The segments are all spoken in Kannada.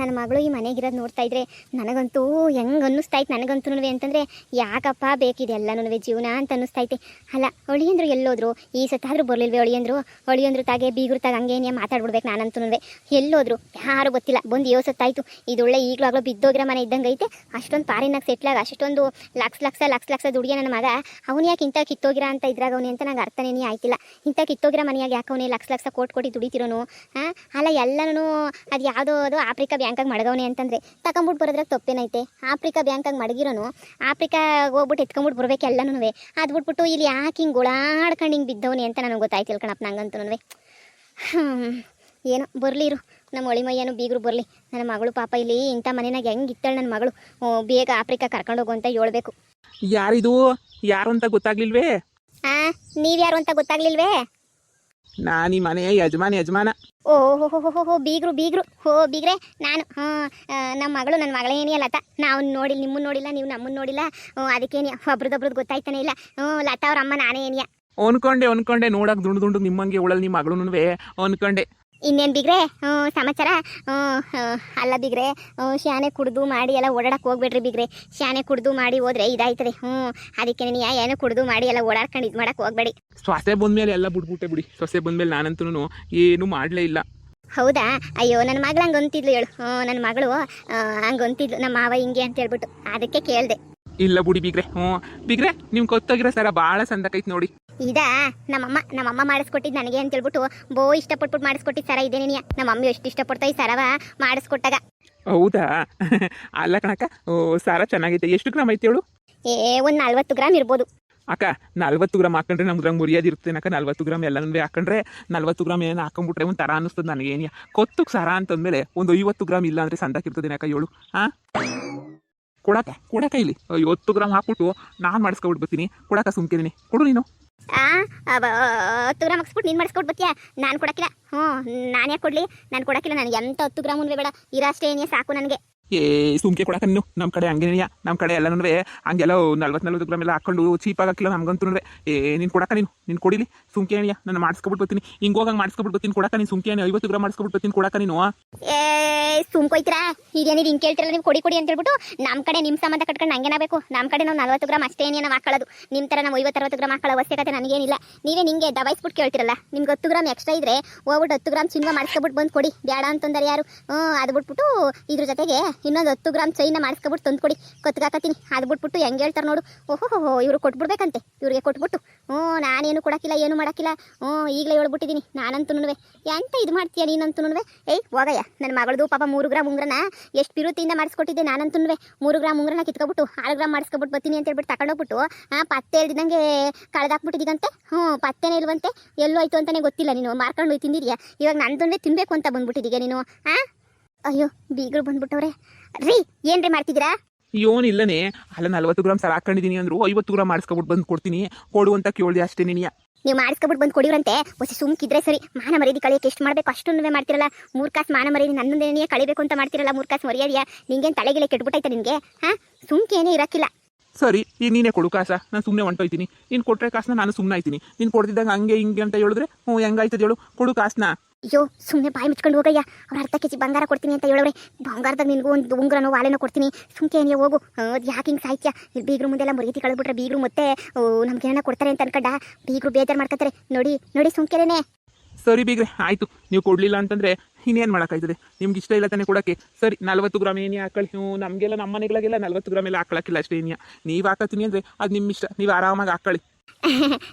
ನನ್ನ ಮಗಳು ಈ ಮನೆಗಿರೋದು ನೋಡ್ತಾ ಇದ್ರೆ ನನಗಂತೂ ಹೆಂಗೆ ಅನ್ನಿಸ್ತೈತೆ ನನಗಂತೂ ಅಂತಂದರೆ ಯಾಕಪ್ಪ ಬೇಕಿದೆಲ್ಲನೂ ಜೀವನ ಅಂತ ಅನ್ನಿಸ್ತೈತೆ. ಅಲ್ಲ ಅಳಿಯಂದ್ರು ಎಲ್ಲೋದ್ರು, ಈ ಸತ್ತಾದರೂ ಬರಲಿಲ್ವೇ ಅಳಿಯಂದ್ರು ತಾಗೆ ಬೀಗ್ರು ತಾಗ ಹಂಗೇನೇ ಮಾತಾಡ್ಬಿಡ್ಬೇಕು ನಾನಂತೂ ಎಲ್ಲೋದ್ರು ಯಾರು ಗೊತ್ತಿಲ್ಲ. ಬಂದು ಯೋಸತ್ತಾಯ್ತು ಇದೊಳ್ಳೆ ಈಗಲಾಗಲೂ ಬಿದ್ದೋಗಿರೋ ಮನೆ ಇದ್ದಂಗೆ ಐತೆ. ಅಷ್ಟೊಂದು ಪಾರಿನಾಗ ಸೆಟ್ಲಾಗ ಅಷ್ಟೊಂದು ಲಕ್ಷ ದುಡಿಯೋ ನನ್ನ ಮಗ ಅವನು ಯಾಕೆ ಇಂಥ ಕಿತ್ತೋಗಿರ ಅಂತ ಇದ್ರಾಗ ಅವನೇ ಅಂತ ನಂಗೆ ಅರ್ಥನೇ ಆಯ್ತಿಲ್ಲ. ಇಂಥ ಕಿತ್ತೋಗಿರೋ ಮನೆಯಾಗ ಯಾಕೆ ಅವನೇ ಲಕ್ಷ ಕೋಟಿ ದುಡಿತಿರೋನು. ಅಲ್ಲ ಎಲ್ಲನೂ ಅದು ಯಾವುದೋ ಅದು ಆಫ್ರಿಕಾ ಬ್ಯಾಂಕಾಗಿ ಮಡಗವನೆ ಅಂತಂದರೆ ತಗೊಂಬಿಟ್ಟು ಬರೋದ್ರಾಗ ತಪ್ಪೇನೈತೆ. ಆಫ್ರಿಕಾ ಬ್ಯಾಂಕಾಗಿ ಮಡಗಿರೋನು ಆಫ್ರಿಕಾಗೆ ಹೋಗ್ಬಿಟ್ಟು ಎತ್ಕೊಂಬಿಟ್ಟು ಬರ್ಬೇಕು ಎಲ್ಲನೂ. ಅದು ಬಿಟ್ಬಿಟ್ಟು ಇಲ್ಲಿ ಯಾಕೆ ಹಿಂಗೆ ಓಡಾಡ್ಕೊಂಡು ಹಿಂಗೆ ಬಿದ್ದವನಿ ಅಂತ ನನಗೆ ಗೊತ್ತಾಯ್ತಿಲ್ಲ ಕಣಪ್ಪ ನಂಗಂತೂ. ಏನೋ ಬರಲಿರು ನಮ್ಮ ಒಳಿಮಯ್ಯನು ಬೀಗರು ಬರಲಿ. ನನ್ನ ಮಗಳು ಪಾಪ ಇಲ್ಲಿ ಇಂಥ ಮನೆಯಾಗ ಹೆಂಗೆ ಇತ್ತಾಳೆ ನನ್ನ ಮಗಳು. ಬೇಗ ಆಫ್ರಿಕಾ ಕರ್ಕೊಂಡೋಗು ಅಂತ ಹೇಳ್ಬೇಕು. ಯಾರಿದು ಯಾರು ಅಂತ ಗೊತ್ತಾಗ್ಲಿಲ್ವೇ? ನೀವ್ಯಾರು ಅಂತ ಗೊತ್ತಾಗ್ಲಿಲ್ವೇ? ನಾನು ಈ ಮನೆ ಯಜಮಾನ. ಓಹೋ ಬೀಗ್ರು ಬೀಗ್ರೆ ನಾನು ನಮ್ಮ ಮಗಳೇನಿ ಲತಾ. ನಾವು ನೋಡಿಲ್ಲ, ನಿಮ್ಮನ್ನು ನೋಡಿಲ್ಲ, ನೀವು ನಮ್ಮನ್ನು ನೋಡಿಲ್ಲ. ಅದಕ್ಕೇನಿ ಒಬ್ರದೊಬ್ರದ್ದು ಗೊತ್ತಾಯ್ತಾನೆ ಇಲ್ಲ. ಲತಾ ಅವ್ರ ಅಮ್ಮ ನಾನೇ ಏನಿಯ ಅನ್ಕೊಂಡೆ ನೋಡಕ್ ದುಂಡು ನಿಮ್ಮಂಗೆ ಉಳಲ್ ನಿಮ್ಮ ಮಗಳು ಅನ್ಕೊಂಡೆ. ಇನ್ನೇನು ಬಿಗ್ರೆ ಸಮಾಚಾರ? ಅಲ್ಲ ಬಿಗ್ರೆ ಶಾನೆ ಕುಡ್ದು ಮಾಡಿ ಎಲ್ಲ ಓಡಾಡಕ್ಕೆ ಹೋಗ್ಬೇಡ್ರಿ ಬಿಗ್ರೆ. ಶಾನೆ ಕುಡ್ದು ಮಾಡಿ ಹೋದ್ರೆ ಇದಾಯ್ತದೆ. ಅದಕ್ಕೆ ನೀನು ಏನು ಕುಡ್ದು ಮಾಡಿ ಎಲ್ಲ ಓಡಾಡ್ಕೊಂಡು ಇದು ಮಾಡಕ್ಕೆ ಹೋಗ್ಬೇಡಿ. ಸೊಸೆ ಬಂದ್ಮೇಲೆ ಎಲ್ಲ ಬಿಟ್ಬಿಟ್ಟೆ ಬಿಡಿ. ಸೊಸೆ ಬಂದ್ಮೇಲೆ ನಾನಂತೂ ಏನು ಮಾಡಲೇ ಇಲ್ಲ. ಹೌದಾ? ಅಯ್ಯೋ ನನ್ನ ಮಗಳು ಹಂಗೆ ಅಂತಿದ್ಲು ಹೇಳು. ನನ್ನ ಮಗಳು ಹಂಗೆ ಅಂತಿದ್ಲು ನಮ್ಮ ಮಾವ ಹಿಂಗೆ ಅಂತ ಹೇಳ್ಬಿಟ್ಟು, ಅದಕ್ಕೆ ಕೇಳಿದೆ. ಇಲ್ಲ ಬಿಡಿ ಬಿಗ್ರೆ ನಿಮ್ಗೆ ಗೊತ್ತಾಗಿರೋ ಸರ ಭಾಳ ಸಂದಕೈತೆ ನೋಡಿ. ನಮ್ಮಮ್ಮ ಮಾಡಿಸ್ಕೊಟ್ಟಿದ್ದು ನನಗೆ ಅಂತ ಹೇಳ್ಬಿಟ್ಟು ಇಷ್ಟಪಟ್ಬಿಟ್ಟು ಮಾಡಿಸ್ಕೊಟ್ಟಿದ್ದು ಸರ ಇದೇನೇನಿಯ. ನಮ್ಮಮ್ಮ ಎಷ್ಟು ಇಷ್ಟಪಡ್ತಾ ಈ ಸರವ ಮಾಡಿಸ್ಕೊಟ್ಟಾಗ. ಹೌದಾ? ಅಲ್ಲ ಕಣಕ್ಕ, ಸಾರ ಚೆನ್ನಾಗೈತೆ. ಎಷ್ಟು ಗ್ರಾಮ್ ಐತೆ ಹೇಳು? ಒಂದು 40 ಗ್ರಾಮ್ ಇರ್ಬೋದು ಅಕ್ಕ. 40 ಗ್ರಾಮ್ ಹಾಕೊಂಡ್ರೆ ನಮ್ದ್ರಂಗೆ ಮುರಿಯೋದು ಇರ್ತೇನಕ್ಕ. 40 ಗ್ರಾಮ್ ಎಲ್ಲನೂ ಹಾಕೊಂಡ್ರೆ 40 ಗ್ರಾಮ್ ಏನು ಹಾಕೊಂಡ್ಬಿಟ್ರೆ ಒಂದು ಥರ ಅನ್ನಿಸ್ತದೆ ನನಗೇನಿಯ. ಕೊತ್ತಕ್ಕೆ ಸಾರ ಅಂತಂದಮೇಲೆ ಒಂದು 50 ಗ್ರಾಮ್ ಇಲ್ಲ ಅಂದರೆ ಸಂದಕ್ಕಿರ್ತದೇನಕ್ಕ ಹೇಳು. ಕೊಡಕ ಇಲ್ಲಿ 50 ಗ್ರಾಮ್ ಹಾಕ್ಬಿಟ್ಟು ನಾನು ಮಾಡಿಸ್ಕೊಬಿಟ್ಟು ಬರ್ತೀನಿ. ಕೊಡಕ ಸುಮ್ಕಿದ್ದೀನಿ, ಕೊಡು ನೀನು. 10 ಗ್ರಾಮ್ ಹಾಕ್ಸ್ಬಿಟ್ಟು ನೀನು ಮಾಡಿಸ್ಕೊಟ್ಟು ಬರ್ತೀಯ? ನಾನು ಕೊಡಕ್ಕಿಲ್ಲ. ನಾನು ಯಾಕೆ ಕೊಡಲಿ? ನಾನು ಕೊಡಕ್ಕಿಲ್ಲ. ನನಗೆ ಎಂತ 10 ಗ್ರಾಮ್ ಬೇಡ, ಇರಷ್ಟೇ ಏನೇ ಸಾಕು ನನಗೆ. ಸುಮ್ಕೆ ಕೊಡಕ ನೀನು. ನಮ್ಮ ಕಡೆ ಹಂಗೇನಿಯ, ನಮ್ಮ ಕಡೆ ಎಲ್ಲನೂ ಹಂಗೆಲ್ಲ 40 ಗ್ರಾಮ್ ಎಲ್ಲ ಹಾಕೊಂಡು ಚೀಪಾಗಿ ಹಾಕಿಲ್ಲ ನಮ್ಗಂತೂ. ನೀನು ಕೊಡಕ ನೀನು ಕೊಡಿಲಿ. ಸುಮ್ಕೆ ಏನಿಯ ನಾನು ಮಾಡಿಸ್ಕೊಬಿಟ್ಟು ಬರ್ತೀನಿ. ಹಿಂಗೆ ಹೋಗಂಗೆ ಮಾಡಿಸ್ಕೊಬಿಟ್ಟು ಬರ್ತೀನಿ. ಕೊಡಕ ನೀನು ಸುಮ್ಕೆ 50 ಗ್ರಾಮ್ ಮಾಡಿಸ್ಕೊಬಿಟ್ಟು ಬರ್ತೀನಿ. ಕೊಡಕ ನೀನು. ಸುಮ್ಕೊಯ್ತೀರಾ? ಈಗೇನಿದು ಹಿಂಗೆ ಕೇಳ್ತಿರಲ್ಲ ನೀವು. ಕೊಡಿ ಅಂತ ಹೇಳ್ಬಿಟ್ಟು ನಮ್ಮ ಕಡೆ ನಿಮ್ಮ ಸಂಬಂಧ ಕಟ್ಕೊಂಡು ಹಂಗೇನಾಗಬೇಕು. ನಮ್ಮ ಕಡೆ ನಾವು 40 ಗ್ರಾಮ್ ಅಷ್ಟೇ ಏನೇ ನಾವು ಹಾಕೊಳ್ಳೋದು. ನಿಮ್ಮ ಥರ ನಾವು 50-60 ಗ್ರಾಮ್ ಹಾಕೊಳ್ಳೋ ಅವಶ್ಯಕತೆ ನನಗೇನಿಲ್ಲ. ನೀವೇ ನಿಮಗೆ ದಬಾಯಿಸ್ಬಿಟ್ಟು ಕೇಳ್ತಿರಲ್ಲ. ನಿಮ್ಗೆ 10 ಗ್ರಾಮ್ ಎಕ್ಸ್ಟ್ರಾ ಇದ್ರೆ ಹೋಗ್ಬಿಟ್ಟು 10 ಗ್ರಾಮ್ ಚಿನ್ನ ಮಾಡಿಸ್ಕೊಬಿಟ್ಟು ಬಂದು ಕೊಡಿ. ಬೇಡ ಅಂತಂದರೆ ಯಾರು? ಅದು ಬಿಟ್ಬಿಟ್ಟು ಇದ್ರ ಜೊತೆಗೆ ಇನ್ನೊಂದು 10 ಗ್ರಾಮ್ ಚೈನ ಮಾಡಿಸ್ಕೊಬಿಟ್ಟು ತಂದು ಕೊಡಿ. ಕೊತ್ಗಾಕತ್ತೀನಿ. ಅದು ಬಿಟ್ಬಿಟ್ಟು ಹೆಂಗೆ ಹೇಳ್ತಾರೆ ನೋಡು. ಓಹೋ ಇವರು ಕೊಟ್ಬಿಡ್ಬೇಕಂತೆ. ಇವ್ರಿಗೆ ಕೊಟ್ಬಿಟ್ಟು ನಾನೇನು ಕೊಡೋಕ್ಕಿಲ್ಲ, ಏನು ಮಾಡೋಕ್ಕಿಲ್ಲ. ಈಗಲೇ ಹೇಳ್ಬಿಟ್ಟಿದ್ದೀನಿ ನಾನಂತೂ. ಎಂತ ಇದು ಮಾಡ್ತೀಯ ನೀನಂತೂ? ಹೋಗಯ್ಯ. ನನ್ನ ಮಗಳದು ಪಾಪ 3 ಗ್ರಾಮ್ ಉಂಗ್ರನ ಎಷ್ಟು ಪಿರುತಿಯಿಂದ ಮಾಡಿಸ್ಕೊಟ್ಟಿದ್ದೆ ನಾನಂತೂ. 3 ಗ್ರಾಮ್ ಉಂಗ್ರನ ಕಿತ್ಕೊಬಿಟ್ಟು 6 ಗ್ರಾಮ್ ಮಾಡಿಸ್ಕೊಬಿಟ್ಟು ಬರ್ತೀನಿ ಅಂತ ಹೇಳ್ಬಿಟ್ಟು ತಗೊಂಡೋಗ್ಬಿಟ್ಟು ಪತ್ತೆ ಹೇಳ್ದಿದ್ದಂಗೆ ಕಳೆದಾಕ್ಬಿಟ್ಟಿದ್ದೀಗಂತೆ. ಪತ್ತೆನೇ ಇಲ್ವಂತೆ. ಎಲ್ಲೋ ಆಯ್ತು ಅಂತಲೇ ಗೊತ್ತಿಲ್ಲ. ನೀನು ಮಾರ್ಕೊಂಡು ಹೋಗಿ ತಿಂದಿದ್ಯಾ? ಇವಾಗ ನಂದು ತಿನ್ಬೇಕು ಅಂತ ಬಂದ್ಬಿಟ್ಟಿದ್ದೀಗ ನೀನು. ಅಯ್ಯೋ ಬೀಗರು ಬಂದ್ಬಿಟ್ಟವ್ರೆ ರೀ. ಏನ್ರಿ ಮಾಡ್ತಿದ್ದೀರಾ? ಏನಿಲ್ಲನೇ. ಅಲ್ಲ 40 ಗ್ರಾಮ್ ಸರ ಹಾಕೊಂಡಿದ್ದೀನಿ ಅಂದ್ರು 50 ಗ್ರಾಮ್ ಮಾಡಿಸ್ಕೊಬಿಟ್ಟು ಬಂದು ಕೊಡ್ತೀನಿ. ಕೊಡು ಅಂತ ಕೇಳಿದೆ ಅಷ್ಟೇ. ನೀನಿಯ ನೀವು ಮಾಡಿಸ್ಕೊಬಿಟ್ಟು ಬಂದು ಕೊಡಿವ್ರಂತೆ. ಹೊಸ ಸುಮ್ಕಿದ್ರೆ ಸರಿ. ಮಾನ ಮರ್ಯಾದೆ ಕಳಿಯಕ್ಕೆ ಎಷ್ಟು ಮಾಡಬೇಕು ಅಷ್ಟೊಂದು ಮಾಡ್ತಿರಲ್ಲ. 3 ಕಾಸು ಮಾನ ಮರ್ಯಾದೆ ನನ್ನದೇನೇ ಕಳಿಬೇಕು ಅಂತ ಮಾಡ್ತಿರಲ್ಲ. 3 ಕಾಸು ಮರ್ಯಾದೆಯಾ? ನಿಂಗೇನು ತಲೆಗಿಲೆ ಕೆಟ್ಬಿಟ್ಟೈತೆ ನಿನಗೆ? ಸುಮ್ಕೇನೇ ಇರಕ್ಕಿಲ್ಲ. ಸರಿ, ಈಗ ನೀನೇ ಕೊಡು ಕಾಸ. ನಾನು ಸುಮ್ಮನೆ ಹೊಂಟೋಯ್ತೀನಿ. ನೀನು ಕೊಟ್ಟರೆ ಕಾಸನ್ನ ನಾನು ಸುಮ್ಮನೆ ಆಯ್ತೀನಿ. ನೀನು ಕೊಡ್ತಿದ್ದಂಗೆ ಹಂಗೆ ಹಿಂಗೆ ಅಂತ ಹೇಳಿದ್ರೆ ಹೆಂಗಾಯ್ತದೆ ಹೇಳು? ಕೊಡು ಕಾಸನ್ನ. ಅಯ್ಯೋ ಸುಮ್ಮನೆ ಬಾಯಿ ಮುಚ್ಕೊಂಡು ಹೋಗಯ್ಯ. ಅವ್ರು 10 ಕೆಜಿ ಬಂಗಾರ ಕೊಡ್ತೀನಿ ಅಂತ ಹೇಳೋರೆ. ಬಂಗಾರದಾಗ ನಿನಗೂ ಒಂದು ಉಂಗ್ರನೋ ವಾಲೆನೋ ಕೊಡ್ತೀನಿ. ಸುಮ್ಕೆ ಏನೇ ಹೋಗು. ಯಾಕೆ ಹಿಂಗೆ ಸಾಯ್ತ್ಯಾ? ಬೀಗ್ರು ಮುಂದೆಲ್ಲ ಮುರಿತಿ ಕಳೆದ್ಬಿಟ್ರೆ ಬೀಗ್ರು ಮತ್ತೆ ನಮ್ಗೇನ ಕೊಡ್ತಾರೆ ಅಂತ ಅನ್ಕೊಂಡ ಬೀಗ್ರು ಬೇಜಾರು ಮಾಡ್ಕೊತಾರೆ. ನೋಡಿ ಸುಮ್ಕೆರೇನೆ. ಸರಿ ಬೀಗ್ರೆ ಆಯಿತು. ನೀವು ಕೊಡಲಿಲ್ಲ ಅಂತಂದರೆ ಇನ್ನೇನು ಮಾಡೋಕ್ಕಾಯ್ತದೆ? ನಿಮ್ಗೆ ಇಷ್ಟ ಇಲ್ಲ ತಾನೇ ಕೊಡೋಕ್ಕೆ. ಸರಿ 40 ಗ್ರಾಮ್ ಏನೇ ಹಾಕೊಳ್ಳಿ. ನಮಗೆಲ್ಲ ನಮ್ಮ ಮನೆಗಳಿಗೆಲ್ಲ 40 ಗ್ರಾಮ್ ಎಲ್ಲ ಹಾಕೊಳ್ಳೋಕ್ಕಿಲ್ಲ ಅಷ್ಟೇ ಏನಿಯ. ನೀವು ಹಾಕತ್ತೀನಿ ಅಂದರೆ ಅದು ನಿಮ್ಮ ಇಷ್ಟ. ನೀವು ಆರಾಮಾಗಿ ಹಾಕೊಳ್ಳಿ.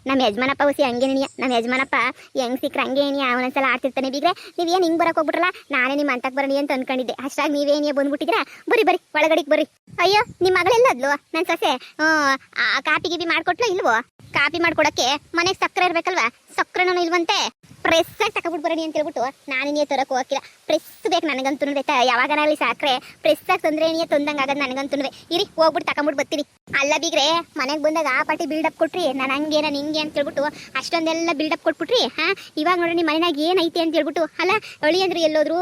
ನಮ್ಮ ಯಜಮಾನಪ್ಪ ಹುಸಿ ಹಂಗೇನಿಯ. ನಮ್ಮ ಯಜಮಾನಪ್ಪ ಹೆಂಗೆ ಸಿಕ್ಕರೆ ಹಂಗೇನಿಯ. ಅವನೊಂದ್ಸಲ ಆಡ್ತಿರ್ತಾನೆ. ಬೀಗ್ರೆ ನೀವೇನು ಹಿಂಗೆ ಬರೋಕೆ ಹೋಗ್ಬಿಟ್ರಲ್ಲ. ನಾನೇ ನಿಮ್ಮ ಅಂತಕ್ಕೆ ಬರೋಣಿ ಅಂತ ಅಂದ್ಕೊಂಡಿದ್ದೆ. ಅಷ್ಟಾಗಿ ನೀವೇನಿಯ ಬಂದ್ಬಿಟ್ಟಿದ್ದೀರಾ? ಬರ್ರಿ ಒಳಗಡೆಗೆ ಬರ್ರಿ. ಅಯ್ಯೋ ನಿಮ್ಮ ಮಗಳೆಲ್ಲದ್ಲು ನನ್ನ ಸೊಸೆ? ಕಾಪಿ ಗೀಪಿ ಮಾಡಿಕೊಟ್ಲು ಇಲ್ವೋ? ಕಾಪಿ ಮಾಡ್ಕೊಡೋಕ್ಕೆ ಮನೆಗೆ ಸಕ್ಕರೆ ಇರಬೇಕಲ್ವಾ? ಸಕ್ಕರೆನೂ ಇಲ್ವಂತೆ. ಪ್ರೆಸ್ಸಾಗಿ ತಗೊಬಿಟ್ಟು ಬರೋಣಿ ಅಂತ ಹೇಳ್ಬಿಟ್ಟು ನಾನಿನೇ ತರಕ್ಕೆ ಹೋಗಿಲ್ಲ. ಪ್ರೆಸ್ ಬೇಕು ನನಗಂತೂ. ಯಾವಾಗನಾಗಲಿ ಸಾಕ್ರೆ ಪ್ರೆಸ್ಸಾಗಿ ತೊಂದರೆ ಏನಿಯೇ ತೊಂದಂಗೆ ಆಗೋದು ನನಗಂತೂ. ಇರಿ ಹೋಗ್ಬಿಟ್ಟು ತಗೊಂಬಿಟ್ಟು ಬರ್ತೀನಿ. ಅಲ್ಲ ಬೀಗ್ರೆ ಮನೆಗೆ ಬಂದಾಗ ಆ ಪಾಟಿ ಬಿಲ್ಡಪ್ ಕೊಟ್ರಿ. ನಾನು ಹಂಗೆ ನಾನು ಹಿಂಗೆ ಅಂತ ಹೇಳ್ಬಿಟ್ಟು ಅಷ್ಟೊಂದೆಲ್ಲ ಬಿಲ್ಡಪ್ ಕೊಟ್ಬಿಟ್ರಿ. ಇವಾಗ ನೋಡ್ರಿ ನಿಮ್ಮ ಮನೆಯಾಗ ಏನೈತೆ ಅಂತ ಹೇಳ್ಬಿಟ್ಟು. ಅಲ್ಲ ಅಳಿಯಂದ್ರು ಎಲ್ಲೋದ್ರು?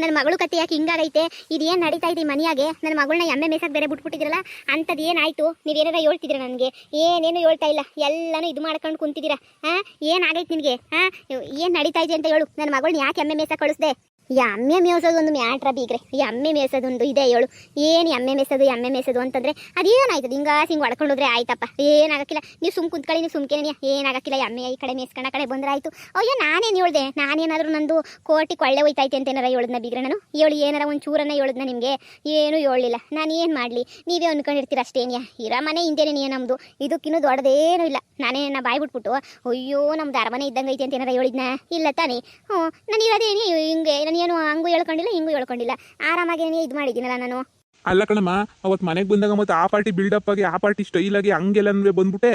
ನನ್ನ ಮಗಳು ಕತೆ ಯಾಕೆ ಹಿಂಗಾಗೈತೆ? ಇದೇನು ನಡೀತಾ ಇದೆ ಮನೆಯಾಗೆ? ನನ್ನ ಮಗಳನ್ನ ಎಮ್ಮೆ ಮೇಸಕ್ಕೆ ಬೇರೆ ಬಿಟ್ಬಿಟ್ಟಿದ್ರಲ್ಲ. ಅಂಥದ್ದು ಏನಾಯಿತು? ನೀವೇನಾರ ಹೇಳ್ತಿದ್ದೀರ ನನಗೆ? ಏನೇನು ಹೇಳ್ತಾ ಇಲ್ಲ. ಎಲ್ಲನೂ ಇದು ಮಾಡ್ಕೊಂಡು ಕುಂತಿದ್ದೀರಾ. ಏನಾಗೈತೆ ನಿನಗೆ? ಏನು ನಡೀತಾ ಇದೆ ಅಂತ ಹೇಳು. ನನ್ನ ಮಗಳನ್ನ ಯಾಕೆ ಎಮ್ಮೆ ಮೇಸಕ್ಕೆ ಕಳಿಸ್ದೆ? ಎಮ್ಮೆ ಮೇಯ್ಸೋದೊಂದು ಮ್ಯಾಟ್ರ ಬೀಗ್ರೆ, ಎಮ್ಮೆ ಮೇಯ್ಸೋದೊಂದು ಇದೆ ಹೇಳು. ಏನು ಎಮ್ಮೆ ಮೇಯ್ಸೋದು ಅಂತಂದರೆ ಅದೇನಾಯ್ತದೆ ಹಿಂಗೆ ಹೊಡ್ಕೊಂಡು ಹೋದ್ರೆ ಆಯ್ತಪ್ಪ, ಏನಾಗಕ್ಕಿಲ್ಲ. ನೀವು ಕುಂತ್ಕೊಳ್ಳಿ, ನೀವು ಸುಮ್ಕೇನೆ, ಏನಾಗಕ್ಕಿಲ್ಲ. ಎಮ್ಮೆ ಈ ಕಡೆ ಮೇಯ್ಸ್ಕೊಂಡ ಕಡೆ ಬಂದ್ರೆ ಆಯಿತು. ಅಯ್ಯೋ ನಾನೇನು ಹೇಳ್ದೆ, ನಾನೇನಾದರೂ ನಂದು ಕೋಟಿ ಕೊಳ್ಳೆ ಹೋಯ್ತೈತೆ ಅಂತ ಏನಾರ ಹೇಳದ್ನ ಬೀಗ್ರೆ ನಾನು ಹೇಳಿ, ಏನಾರ ಒಂದು ಚೂರನ್ನ ಹೇಳದ್ನ ನಿಮಗೆ? ಏನೂ ಹೇಳಿಲ್ಲ. ನಾನು ಏನು ಮಾಡಲಿ, ನೀವೇ ಅಂದ್ಕೊಂಡಿರ್ತೀರ ಅಷ್ಟೇನ್ಯಾ. ಇರೋ ಮನೆ ಹಿಂದೇನೆ ನಮ್ಮದು, ಇದಕ್ಕಿನ್ನೂ ದೊಡ್ಡದೇನೂ ಇಲ್ಲ. ನಾನೇನ ಬಾಯ್ ಬಿಟ್ಬಿಟ್ಟು ಅಯ್ಯೋ ನಮ್ದು ಅರಮನೆ ಇದ್ದಂಗೆ ಐತೆ ಅಂತ ಏನಾರ ಹೇಳಿದ್ನ? ಇಲ್ಲ ತಾನೇ. ನಾನು ಇರೋದೇನೆ ಹಿಂಗೆ, ನಾನೇನು ಹಂಗೂ ಹೇಳ್ಕೊಂಡಿಲ್ಲ ಹಿಂಗೂ ಹೇಳ್ಕೊಂಡಿಲ್ಲ, ಆರಾಮಾಗೇನೆ ಇದು ಮಾಡಿದ್ದೀನಲ್ಲ ನಾನು. ಅಲ್ಲ ಕಣಮ್ಮ, ಅವತ್ತು ಮನೆಗೆ ಬಂದಾಗ ಮತ್ತೆ ಆ ಪಾರ್ಟಿ ಬಿಲ್ಡಪ್ ಆಗಿ, ಆ ಪಾರ್ಟಿ ಸ್ಟೈಲ್ ಆಗಿ ಹಂಗೆಲ್ಲ ಬಂದ್ಬಿಟ್ಟೆ.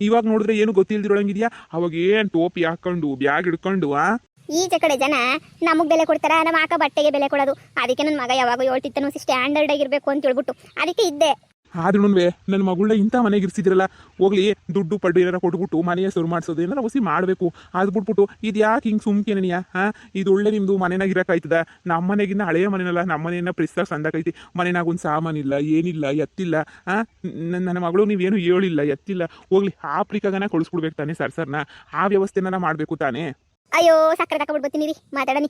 ಇವಾಗ ನೋಡಿದ್ರೆ ಏನು ಗೊತ್ತಿಲ್ದಿರೋಳಂಗಿದ್ಯಾ. ಅವಾಗ ಏನು ಟೋಪಿ ಹಾಕೊಂಡು ಬ್ಯಾಗ್ ಹಿಡ್ಕೊಂಡು ಈಚೆ ಕಡೆ ಜನ ನಮಗೆ ಬೆಲೆ ಕೊಡ್ತಾರ, ನಮ್ಮ ಆಕ ಬಟ್ಟೆಗೆ ಬೆಲೆ ಕೊಡೋದು. ಅದಕ್ಕೆ ನನ್ನ ಮಗ ಯಾವಾಗ ಹೇಳ್ತಿತ್ತನೋ ಸ್ಟ್ಯಾಂಡರ್ಡ್ ಆಗಿರ್ಬೇಕು ಅಂತ ಹೇಳ್ಬಿಟ್ಟು ಅದಕ್ಕೆ ಇದ್ದೆ. ಆದ್ರೂ ನನ್ನ ಮಗಳನ್ನ ಇಂಥ ಮನೆಗೆ ಇರಿಸಿದ್ರಲ್ಲ, ಹೋಗ್ಲಿ ದುಡ್ಡು ಪಡ್ಡು ಏನಾರ ಕೊಟ್ಬಿಟ್ಟು ಮನೆಯ ಶುರು ಮಾಡಿಸೋದು ಏನಾರ ಹೊಸಿ ಮಾಡಬೇಕು. ಅದು ಬಿಟ್ಬಿಟ್ಟು ಇದು ಯಾಕೆ ಹಿಂಗೆ ಸುಮ್ಕೇನೆಯಾ? ಇದು ಒಳ್ಳೆ ನಿಮ್ಮದು ಮನೆಯಾಗ ಇರೋಕ್ಕಾಯ್ತದ? ನಮ್ಮ ಮನೆಗಿನ್ನ ಹಳೆಯ ಮನೆಯಲ್ಲ, ನಮ್ಮ ಮನೆಯನ್ನ ಪ್ರಿಸ್ತಾಗ ಸಂದಾಕೈತಿ. ಮನೆಯಾಗ ಒಂದು ಸಾಮಾನಿಲ್ಲ, ಏನಿಲ್ಲ, ಎತ್ತಿಲ್ಲ. ನನ್ನ ಮಗಳು ನೀವೇನು ಹೇಳಿಲ್ಲ, ಎತ್ತಿಲ್ಲ. ಹೋಗ್ಲಿ ಆಫ್ರಿಕಾಗನ ಕಳಿಸ್ಬಿಡ್ಬೇಕು ತಾನೇ ಸರ್ನ, ಆ ವ್ಯವಸ್ಥೆನ ಮಾಡಬೇಕು ತಾನೇ. ಅಯ್ಯೋ ಸಕ್ಕರೆ ತಗೊಬಿಟ್ಟು ಬರ್ತೀನಿ ರೀ, ಮಾತಾಡನಿ.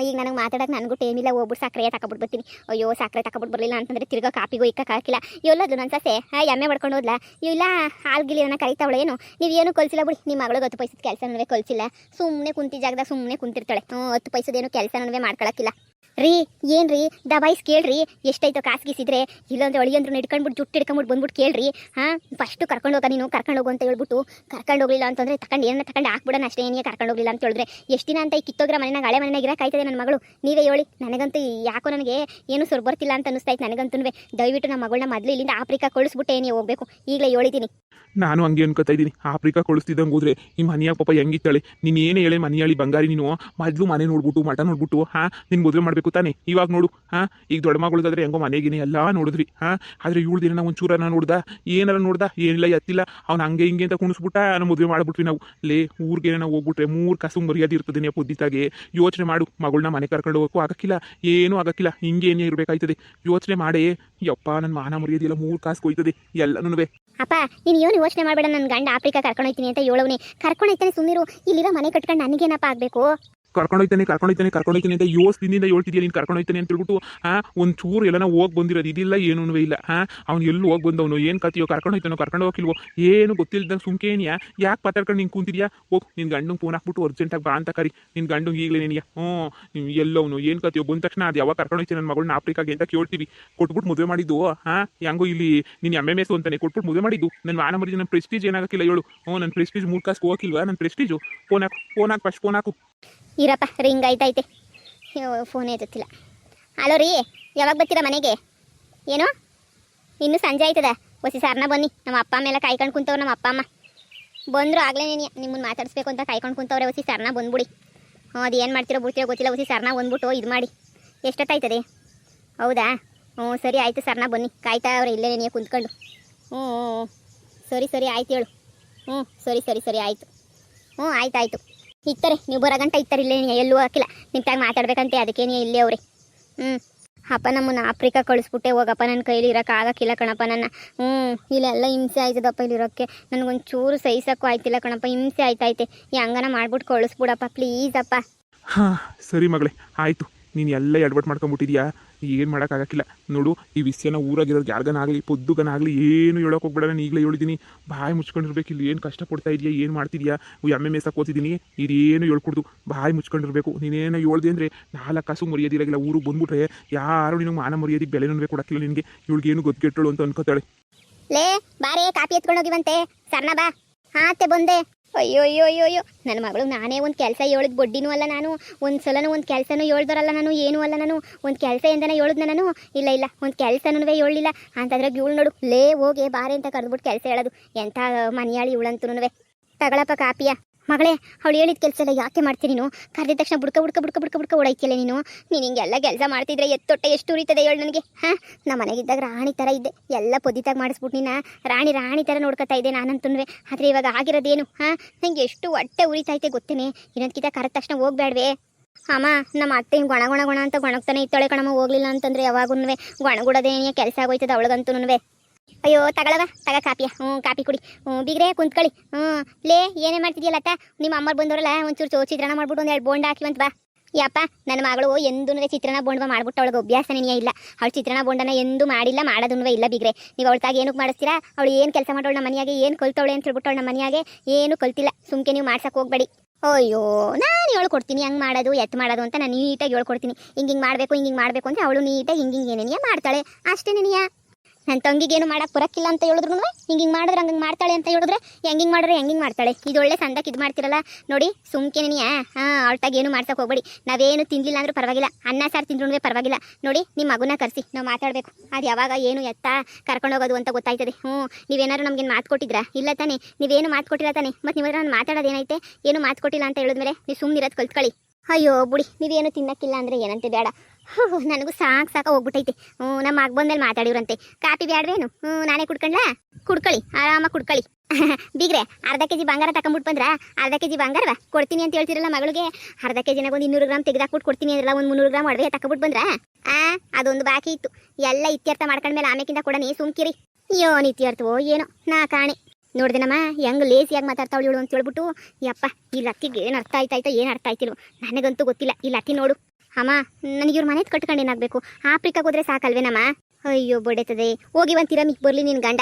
ಈಗ ನನಗೆ ಮಾತಾಡೋಕೆ ನನಗೂ ಟೈಮ್ ಇಲ್ಲ, ಹೋಗ್ಬಿಟ್ಟು ಸಕ್ಕರೆ ತಗೊಬಿಟ್ಟು ಬರ್ತೀನಿ. ಅಯ್ಯೋ ಸಕ್ಕರೆ ತಗೊಬಿಟ್ಟು ಬರಲಿಲ್ಲ ಅಂತಂದರೆ ತಿರ್ಗಾ ಕಾಪಿಗೂ ಇಕ್ಕಾಕಿಲ್ಲ. ಎಲ್ಲದು ನನ್ನ ಸಸೆ ಎಮ್ಮೆ ಮಾಡ್ಕೊಂಡು ಹೋದ್ಲ, ಇಲ್ಲ ಹಾಲ್ಗಿಲಿ ನನ್ನ ಕರಿತಾವಳೆ. ಏನು ನೀವೇನು ಕಲಿಸಿಲ್ಲ ಬಿಡಿ, ನಿಮ್ಮ ಮಗಳು 10 ಪೈಸದ ಕೆಲಸ ಕಲಿಸಿಲ್ಲ. ಸುಮ್ಮನೆ ಕುಂತಿ ಜಾಗದಾಗ ಸುಮ್ಮನೆ ಕುಂತಿರ್ತಾಳೆ. 10 ಪೈಸದೇನು ಕೆಲಸ ಮಾಡ್ಕೊಳಕ್ಕಿಲ್ಲ ರೀ. ಏನ್ರಿ ದಬಾಯಿಸ್ ಕೇಳ್ರಿ, ಎಷ್ಟಾಯ್ತು ಕಾಸು ಗೀಸಿದ್ರೆ. ಇಲ್ಲಂದ್ರೆ ಅಳಿಯಂದ್ರು ಹಿಡ್ಕೊಂಡ್ಬಿಟ್ಟು ಜುಟ್ಟು ಹಿಡ್ಕೊಂಡ್ಬಿಟ್ಟು ಬಂದ್ಬಿಟ್ಟು ಕೇಳ್ರಿ. ಫಸ್ಟು ಕರ್ಕೊಂಡು ಹೋಗ, ನೀನು ಕರ್ಕೊಂಡು ಹೋಗು ಅಂತ ಹೇಳ್ಬಿಟ್ಟು ಕರ್ಕೊಂಡು ಹೋಗಲಿಲ್ಲ ಅಂತಂದರೆ ಏನನ್ನ ತಗೊಂಡು ಹಾಕ್ಬಿಡೋಣ ಅಷ್ಟೇ. ಏನೇ ಕರ್ಕೊಂಡು ಹೋಗಲಿಲ್ಲ ಅಂತ ಹೇಳಿದ್ರೆ ಎಷ್ಟು ದಿನ ಅಂತ ಈ ಕಿತ್ತೋಗ್ರ ಮನೆಯಾಗ ಹಳೆ ಮನೆಯಾಗ ಇರೋಕ್ಕಾಯ್ತದೆ ನನ್ನ ಮಗಳು? ನೀವೇ ಹೇಳಿ. ನನಗಂತೂ ಯಾಕೋ ನನಗೆ ಏನು ಸುರ್ ಬರ್ತಿಲ್ಲ ಅಂತ ಅನಿಸ್ತಾಯ್ತು ನನಗಂತೂ. ದಯವಿಟ್ಟು ನಮ್ಮ ಮಗಳನ್ನ ಮೊದಲು ಇಲ್ಲಿಂದ ಆಫ್ರಿಕಾ ಕಳಿಸ್ಬಿಟ್ಟೆ ಏನೇ ಹೋಗ್ಬೇಕು, ಈಗಲೇ ಹೇಳಿದ್ದೀನಿ. ನಾನು ಹಂಗೆ ಅನ್ಕೋತಾ ಇದ್ದೀನಿ, ಆಫ್ರಿಕಾ ಕಳಿಸ್ತಿದ್ದಂಗೆ ಹೋದ್ರೆ ಈ ಮನೆಯಾಗ ಪಾಪ ಹೆಂಗಿತ್ತಾಳೆ. ನೀನು ಏನೇ ಹೇಳಿ ಮನೆಯಾಳಿ ಬಂಗಾರಿ, ನೀನು ಮೊದಲು ಮನೆ ನೋಡ್ಬಿಟ್ಟು ಮಠ ನೋಡ್ಬಿಟ್ಟು ನಿನ್ನ ಮದುವೆ ಮಾಡಬೇಕು ತಾನೆ. ಇವಾಗ ನೋಡು, ಈಗ ದೊಡ್ಡ ಮಗಳದಾದ್ರೆ ಹೆಂಗೋ ಮನೆಗಿನೇ ಎಲ್ಲ ನೋಡಿದ್ರಿ. ಆದರೆ ಇವಳು ದಿನ ಒಂಚೂರನ್ನ ನೋಡ್ದ, ಏನಾರ ನೋಡ್ದ, ಏನಿಲ್ಲ ಎತ್ತಿಲ್ಲ. ಅವ್ನು ಹಂಗೆ ಹಿಂಗೆ ಅಂತ ಕುಣಿಸ್ಬಿಟ್ಟ, ನಾನು ಮದುವೆ ಮಾಡ್ಬಿಟ್ವಿ ನಾವು. ಊರಿಗೆ ನಾವು ಹೋಗ್ಬಿಟ್ರೆ 3 ಕಾಸು ಮರ್ಯಾದೆ ಇರ್ತದೆ ಪುದ್ದಿತಾಗೆ. ಯೋಚನೆ ಮಾಡು, ಮಗಳನ್ನ ಮನೆ ಕರ್ಕೊಂಡು ಹೋಗೋಕ್ಕೂ ಆಗಕ್ಕಿಲ್ಲ, ಏನೂ ಆಗಕ್ಕಿಲ್ಲ. ಹಿಂಗೆ ಏನೇ ಇರಬೇಕಾಯ್ತದೆ. ಯೋಚನೆ ಮಾಡೇ ಯಪ್ಪ, ನನ್ನ ಮಾನ ಮರ್ಯಾದೆ ಎಲ್ಲ 3 ಕಾಸು ಕೊಯ್ತದೆ ಎಲ್ಲನೂ. ಅಪ್ಪ ನೀನು ಏನು ಯೋಚನೆ ಮಾಡಬೇಡ, ನನ್ನ ಗಂಡ ಆಫ್ರಿಕಾ ಕರ್ಕೊಂಡು ಹೋಗ್ತೀನಿ ಅಂತ ಹೇಳೋನೆ. ಕರ್ಕೊಂಡು ಹೋಗ್ತಾನೆ ಸುಮ್ಮನಿರು. ಇಲ್ಲಿರೋ ಮನೆ ಕಟ್ಕೊಂಡು ನನಗೇನಪ್ಪ ಆಗಬೇಕು? ಕರ್ಕೊಂಡೋಯ್ತಾನೆ ಅಂತ ದಿನದಿಂದ ಹೇಳ್ತಿದ್ಯಾ ನೀನು. ಕರ್ಕೊಂಡೋಯ್ತಾನೆ ಅಂತ ಹೇಳ್ಬಿಟ್ಟು ಒಂದು ಚೂರು ಎಲ್ಲ ಹೋಗಿ ಬಂದಿರೋದು ಇದಿಲ್ಲ, ಏನೂ ಇಲ್ಲ. ಅವ್ನು ಎಲ್ಲೂ ಹೋಗಿ ಬಂದವನು, ಏನು ಕತಿಯೋ, ಕರ್ಕೊಂಡು ಹೋಗಿಲ್ವೋ ಏನು ಗೊತ್ತಿಲ್ದಂಗೆ ಸುಮ್ಕೇನಿಯಾ? ಯಾಕೆ ಮಾತಾಡ್ಕೊಂಡು ನಿಂಗೆ ಕೂತಿದ್ಯಾ? ಹೋಗಿ ನಿನ್ನ ಗಂಡಂಗೆ ಫೋನ್ ಹಾಕ್ಬಿಟ್ಟು ಅರ್ಜೆಂಟಾಗಿ ಬಾ ಅಂತ ಕರಿ. ನಿನ್ನ ಗಂಡಂಗೆ ಈಗಲೇ ನಿನಗೆ ನೀವು ಎಲ್ಲವನು ಏನು ಕತಿಯೋ ಬಂದ ತಕ್ಷಣ ಅದು ಯಾವಾಗ ಕರ್ಕೊಂಡೋಯ್ತೀನಿ ನನ್ನ ಮಗಳನ್ನ ಆಫ್ರಿಕಾಗೆ ಅಂತ ಕೇಳ್ತೀವಿ. ಕೊಟ್ಬಿಟ್ಟು ಮದುವೆ ಮಾಡಿದ್ದು. ಹೆಂಗೋ ಇಲ್ಲಿ ನೀನು ಎಮ್ಮೆ ಮೇಸು ಅಂತಾನೆ ಕೊಟ್ಬಿಟ್ಟು ಮದುವೆ ಮಾಡಿದ್ದು. ನನ್ನ ಮಾನ ಮರಿ, ನನ್ನ ಪ್ರೆಸ್ಟೀಜ್ ಏನಾಗಕ್ಕಿಲ್ಲ ಹೇಳು. ನನ್ನ ಪ್ರೆಸ್ಟೀಜ್ 3 ಕಾಸು ಹೋಗಿಲ್ವಾ? ನನ್ನ ಪ್ರೆಸ್ಟೀಜು. ಫೋನ್ ಹಾಕು ಫಸ್ಟ್ ಫೋನ್ ಹಾಕು. ಇರಪ್ಪ ರಿಂಗ್ ಆಯ್ತೈತೆ, ಫೋನೇ ಎತ್ತುತ್ತಿಲ್ಲ. ಹಲೋ ರೀ, ಯಾವಾಗ ಬರ್ತೀರಾ ಮನೆಗೆ? ಏನೋ ಇನ್ನೂ ಸಂಜೆ ಆಯ್ತದ? ಹೊಸಿ ಸರ್ನ ಬನ್ನಿ. ನಮ್ಮ ಅಪ್ಪ ಅಮ್ಮ ಎಲ್ಲ ಕಾಯ್ಕೊಂಡು ಕುಂತವ್ರು. ನಮ್ಮ ಅಪ್ಪ ಅಮ್ಮ ಬಂದರು ಆಗಲೇ ನಿಮ್ಮನ್ನು ಮಾತಾಡಿಸ್ಬೇಕು ಅಂತ ಕಾಯ್ಕೊಂಡು ಕುಂತವ್ರೆ. ಹೊಸಿ ಸರ್ನ ಬಂದ್ಬಿಡಿ. ಅದು ಏನು ಮಾಡ್ತಿರೋ ಬಿಡ್ತಿರೋ ಗೊತ್ತಿಲ್ಲ. ಹೊಸಿ ಸರ್ನ ಬಂದ್ಬಿಟ್ಟು ಇದು ಮಾಡಿ. ಎಷ್ಟೊತ್ತಾಯ್ತದೆ? ಹೌದಾ? ಸರಿ ಆಯಿತು ಸರ್ನ ಬನ್ನಿ, ಕಾಯ್ತಾ ಅವ್ರೆ ಇಲ್ಲೇ ನೀನು ಕುಂತ್ಕೊಂಡು. ಸರಿ ಆಯ್ತು ಹೇಳು. ಸರಿ ಆಯಿತು. ಆಯ್ತು ಇರ್ತಾರೆ, ನೀವು ಬರೋ ಗಂಟೆ ಇರ್ತಾರೆ ಇಲ್ಲೇ, ಎಲ್ಲೂ ಹಾಕಿಲ್ಲ. ನಿಮ್ಮ ತಾಗ ಮಾತಾಡ್ಬೇಕಂತೆ, ಅದಕ್ಕೇನೆ ಇಲ್ಲೇ ಅವ್ರೆ. ಅಪ್ಪ ನಮ್ಮನ್ನು ಆಫ್ರಿಕಾ ಕಳಿಸ್ಬಿಟ್ಟೆ ಹೋಗಪ್ಪ, ನನ್ನ ಕೈಲಿ ಇರೋಕ್ಕಾಗಕ್ಕಿಲ್ಲ ಕಣಪ್ಪ ನನ್ನ. ಇಲ್ಲೆಲ್ಲ ಹಿಂಸೆ ಆಯ್ತದಪ್ಪ ಇಲ್ಲಿರೋಕ್ಕೆ. ನನಗೊಂಚೂರು ಸಹಿಸೋಕ್ಕೂ ಆಯ್ತಿಲ್ಲ ಕಣಪ್ಪ, ಹಿಂಸೆ ಆಯ್ತೈತೆ. ಹೆಂಗನ ಮಾಡ್ಬಿಟ್ಟು ಕಳಿಸ್ಬಿಡಪ್ಪ ಪ್ಲೀಸ್ ಅಪ್ಪ. ಸರಿ ಮಗಳೇ, ಆಯಿತು. ನೀನು ಎಲ್ಲ ಎಡ್ವರ್ಟ್ ಮಾಡ್ಕೊಂಬಿಟ್ಟಿದ್ಯಾ, ಏನು ಮಾಡೋಕ್ಕಾಗಕ್ಕಿಲ್ಲ. ನೋಡು, ಈ ವಿಷಯನ ಊರಾಗಿರೋದು ಯಾರಿಗನಾಗಲಿ ಪೊದ್ದುಗನಾಗಲಿ ಏನು ಹೇಳೋಕೆ ಹೋಗ್ಬೇಡ. ನಾನು ಈಗಲೇ ಹೇಳಿದ್ದೀನಿ, ಬಾಯಿ ಮುಚ್ಕೊಂಡಿರ್ಬೇಕು. ಇಲ್ಲಿ ಏನು ಕಷ್ಟಪಡ್ತಾ ಇದೆಯಾ, ಏನು ಮಾಡ್ತಿದ್ಯಾ, ಎಮ್ಮೆ ಮೇಸಕ್ಕೆ ಓದ್ತಿದ್ದೀನಿ, ಇದೇನು ಹೇಳ್ಕೊಡ್ದು ಬಾಯಿ ಮುಚ್ಕೊಂಡಿರ್ಬೇಕು. ನೀನೇನು ಹೇಳ್ದೆ ಅಂದರೆ 4 ಕಾಸು ಮರ್ಯಾದಿರಾಗಿಲ್ಲ. ಊರಿಗೆ ಬಂದ್ಬಿಟ್ರೆ ಯಾರು ನಿನಗೆ ಮಾನ ಮರ್ಯಾದೆಗೆ ಬೆಲೆನೂ ಕೊಡಕ್ಕಿಲ್ಲ ನಿನಗೆ. ಇವಳಿಗೇನು ಗೊತ್ತಿಗೆಟ್ಟಳು ಅಂತ ಅನ್ಕೋತಾಳೆ. ಲೇ ಬಾರೇ, ಕಾಪಿ ಎತ್ಕೊಂಡೋಗಿವಂತೆ. ಸರ್ನ ಬಾ. ಅತ್ತೆ ಬಂದೆ. ಅಯ್ಯೋ ನನ್ನ ಮಗಳು ನಾನೇ ಒಂದು ಕೆಲಸ ಹೇಳಿದ್ ಬೊಡ್ಡಿನೂ ಅಲ್ಲ ನಾನು. ಒಂದು ಸಲನೂ ಒಂದು ಕೆಲಸನೂ ಹೇಳ್ದರಲ್ಲ ನಾನು, ಏನೂ ಅಲ್ಲ ನಾನು. ಒಂದು ಕೆಲಸ ಎಂದನೇ ಹೇಳಿದ್ನ ನಾನು? ಇಲ್ಲ ಒಂದು ಕೆಲಸನೂ ಹೇಳಿಲ್ಲ ಅಂತಂದ್ರೆ ಇವಳು ನೋಡು, ಲೇ ಹೋಗಿ ಬಾರೆ ಅಂತ ಕರೆದ್ಬಿಟ್ಟು ಕೆಲಸ ಹೇಳೋದು. ಎಂಥ ಮನೆಯಾಳಿ ಇವಳಂತೂ. ತಗೊಳಪ್ಪ ಕಾಪಿಯ. ಮಗಳೇ, ಅವಳು ಹೇಳಿದ ಕೆಲಸ ಎಲ್ಲ ಯಾಕೆ ಮಾಡ್ತೀನಿ ನೀನು? ಕರೆದಿದ ತಕ್ಷಣ ಬುಡ್ಕ ಓಡೈತಿಲ್ಲ ನೀನು ಹಿಂಗೆಲ್ಲ ಕೆಲಸ ಮಾಡ್ತಿದ್ರೆ ಎತ್ತೊಟ್ಟೆ ಎಷ್ಟು ಉರಿತದೆ ಹೇಳು ನನಗೆ. ನಮ್ಮ ಮನೆಗಿದ್ದಾಗ ರಾಣಿ ಥರ ಇದ್ದೆ, ಎಲ್ಲ ಪೊದ್ದಿತಾಗ ಮಾಡಿಸ್ಬಿಟ್ಟು ನೀನು ರಾಣಿ ಥರ ನೋಡ್ಕೊತಾ ಇದ್ದೆ ನಾನಂತೂ. ಆದರೆ ಇವಾಗ ಆಗಿರೋದೇನು? ನಂಗೆ ಎಷ್ಟು ಹೊಟ್ಟೆ ಉರಿತೈತೆ ಗೊತ್ತೇನೆ. ಇನ್ನೊಂದ್ಕಿತ ಕರೆದ ತಕ್ಷಣ ಹೋಗ್ಬೇಡ್ವೇ? ಅಮ್ಮ, ನಮ್ಮ ಅತ್ತೆ ಹಿಂಗೆ ಗೊಣ ಅಂತ ಗೊಣಗ್ತಾನೆ ಇತ್ತಾಳೆ ಕಣಮ್ಮ. ಹೋಗ್ಲಿಲ್ಲ ಅಂತಂದರೆ ಯಾವಾಗೂ ಗೊಣಗುಡೋದೇನೇ ಕೆಲಸ ಆಗೋಯ್ತದೆ ಅವಳಿಗಂತೂ. ಅಯ್ಯೋ ತಗ ಕಾಪಿಯ. ಕಾಪಿ ಕುಡಿ. ಬಿಗ್ರೆ ಕುಂತ್ಕೊಳ್ಳಿ. ಲೇ ಏನೇ ಮಾಡ್ತಿದ್ಯಲ್ಲ ಅತ್ತ? ನಿಮ್ಮ ಅಮ್ಮರು ಬಂದವರಲ್ಲ, ಒಂಚೂರು ಚಿತ್ರಾನ್ನ ಮಾಡ್ಬಿಟ್ಟು 1 2 ಬೋಂಡ ಹಾಕಿವಂತ ಬಾ. ಯಪ್ಪ ನನ್ನ ಮಗಳು ಎಂದೂ ಚಿತ್ರಾನ್ನ ಬೋಂಡವ ಮಾಡ್ಬಿಟ್ಟು ಅವಳಿಗೆ ಅಭ್ಯಾಸ ನೆನೆಯ ಇಲ್ಲ. ಅವಳು ಚಿತ್ರಾನ್ನ ಬೋಂಡನ ಎಂದೂ ಮಾಡಿಲ್ಲ, ಮಾಡೋದೂ ಇಲ್ಲ ಬಿಗ್ರೆ. ನೀವು ಅವಳ ತಾಗ ಏನಕ್ಕೆ ಮಾಡಿಸ್ತೀರಾ? ಅವಳು ಏನು ಕೆಲಸ ಮಾಡೋಳು ನಮ್ಮ ಮನೆಯಾಗೆ, ಏನು ಕಲ್ತವಳೆ ಅಂತ ಹೇಳ್ಬಿಟ್ಟು ಅವಳು ನಮ್ಮ ಮನೆಯಾಗೆ ಏನು ಕಲ್ತಿಲ್ಲ. ಸುಮ್ಕೆ ನೀವು ಮಾಡ್ಸಕ್ಕೆ ಹೋಗ್ಬೇಡಿ. ಅಯ್ಯೋ, ನಾನು ಹೇಳ್ಕೊಡ್ತೀನಿ ಹೆಂಗೆ ಮಾಡೋದು ಎತ್ತು ಮಾಡೋದು ಅಂತ. ನಾನು ನೀಟಾಗಿ ಹೇಳ್ಕೊಡ್ತೀನಿ. ಹಿಂಗೆ ಮಾಡಬೇಕು ಹಿಂಗೆ ಮಾಡಬೇಕು ಅಂದರೆ ಅವಳು ನೀಟಾಗಿ ಹಿಂಗೆ ಏನೇನಿಯ ಮಾಡ್ತಾಳೆ ಅಷ್ಟೇ. ನೆನೆಯ ನನ್ನ ತಂಗಿಗೇನು ಮಾಡಕ್ಕೆ ಬರೋಕ್ಕಿಲ್ಲ ಅಂತ ಹೇಳಿದ್ರು ಹಿಂಗೆ ಮಾಡಿದ್ರೆ ಹಂಗೆ ಮಾಡ್ತಾಳೆ ಅಂತ ಹೇಳಿದ್ರೆ ಹೆಂಗೆ ಮಾಡಿದ್ರೆ ಹೆಂಗೆ ಮಾಡ್ತಾಳೆ. ಇದು ಒಳ್ಳೆ ಸಂದಕ್ಕೆ ಇದು ಮಾಡ್ತಿರಲ್ಲ ನೋಡಿ. ಸುಮ್ಕೆ ನೀನಿಯ ಅವಳ್ತಾಗ ಏನು ಮಾಡ್ಸಕ್ಕೆ ಹೋಗ್ಬೇಡಿ. ನಾವೇನು ತಿನ್ನಲಿಲ್ಲ ಅಂದ್ರೂ ಪರವಾಗಿಲ್ಲ, ಅನ್ನ ಸಾರು ತಿಂದ್ರೂ ಪರವಾಗಿಲ್ಲ. ನೋಡಿ ನಿಮ್ಮ ಮಗುನ ಕರೆಸಿ ನಾವು ಮಾತಾಡಬೇಕು. ಅದು ಯಾವಾಗ ಏನು ಎತ್ತ ಕರ್ಕೊಂಡೋಗೋದು ಅಂತ ಗೊತ್ತಾಯ್ತದೆ. ನೀವೇನಾದ್ರು ನಮ್ಗೇನು ಮಾತು ಕೊಟ್ಟಿದ್ರಾ? ಇಲ್ಲ ತಾನೆ, ನೀವೇನು ಮಾತು ಕೊಟ್ಟಿಲ್ಲ ತಾನೆ. ಮತ್ತು ನೀವು ನಾನು ಮಾತಾಡೋದೇನೈತೆ? ಏನು ಮಾತು ಕೊಟ್ಟಿಲ್ಲ ಅಂತ ಹೇಳಿದ್ಮೇಲೆ ನೀವು ಸುಮ್ಮನಿರೋದು ಕಲ್ತ್ಕೊಳ್ಳಿ. ಅಯ್ಯೋ ಬುಡಿ, ನೀವೇನು ತಿನ್ನಕ್ಕಿಲ್ಲ ಅಂದರೆ ಏನಂತೆ ಬೇಡ. ನನಗೂ ಸಾಕು ಹೋಗ್ಬಿಟ್ಟೈತೆ. ನಮ್ಮ ಮಗ ಬಂದ್ಮೇಲೆ ಮಾತಾಡಿವ್ರಂತೆ. ಕಾಪಿ ಬೇಡವೇನು? ನಾನೇ ಕುಡ್ಕೊಂಡ್ಲಾ? ಕುಡ್ಕೊಳ್ಳಿ, ಆರಾಮಾಗಿ ಕುಡ್ಕೊಳ್ಳಿ. ಬೀಗ್ರೆ ಅರ್ಧ ಕೆಜಿ ಬಂಗಾರ ತಗೊಂಬಿಟ್ಟು ಬಂದ್ರ? ಅರ್ಧ ಕೆಜಿ ಬಂಗಾರವ ಕೊಡ್ತೀನಿ ಅಂತ ಹೇಳ್ತಿರಲ್ಲ ಮಗಳಿಗೆ. ಅರ್ಧ ಕೆಜಿನಾಗ ಒಂದು 200 ಗ್ರಾಮ್ ತೆಗೆದಾಕ್ಬಿಟ್ಟು ಕೊಡ್ತೀನಿ ಅಂದ್ರಲ್ಲ, ಒಂದು 300 ಗ್ರಾಮ್ ಒಡವೆ ತಗೊಂಬಿಟ್ಟು ಬಂದ್ರ? ಅದೊಂದು ಬಾಕಿ ಇತ್ತು. ಎಲ್ಲ ಇತ್ಯರ್ಥ ಮಾಡ್ಕೊಂಡ್ಮೇಲೆ ಆಮೇಕಿಂದ ಕೂಡ ನೀ ಸುಮ್ಕಿರಿ. ಅಯ್ಯೋ ಇತ್ಯರ್ಥವೋ ಏನೋ ನಾ ಕಾಣೆ. ನೋಡ್ದೇನಮ್ಮ ಹೆಂಗ್ ಲೇಸಿಯಾಗಿ ಮಾತಾಡ್ತಾವಳು ಇವಳು ಅಂತ ಹೇಳ್ಬಿಟ್ಟು. ಯಪ್ಪ ಈ ಲತ್ತಿಗೆ ಏನು ಅರ್ಥ ಆಯ್ತಾಯ್ತೋ ಏನು ಅರ್ಥ ಆಯ್ತಿಲ್ವ ನನಗಂತೂ ಗೊತ್ತಿಲ್ಲ. ಈ ಲತ್ತಿ ನೋಡು ಅಮ್ಮ, ನನಗೆ ಇವ್ರ ಮನೆ ಕಟ್ಕೊಂಡು ಏನಾಗಬೇಕು? ಆಫ್ರಿಕಾಗೆ ಹೋದ್ರೆ ಸಾಕಲ್ವೇನಮ್ಮ? ಅಯ್ಯೋ ಬಡೇತದೆ. ಹೋಗಿ ಒಂದು ತಿರಮಿಕ್ ಬರಲಿ ನಿನ್ನ ಗಂಡ.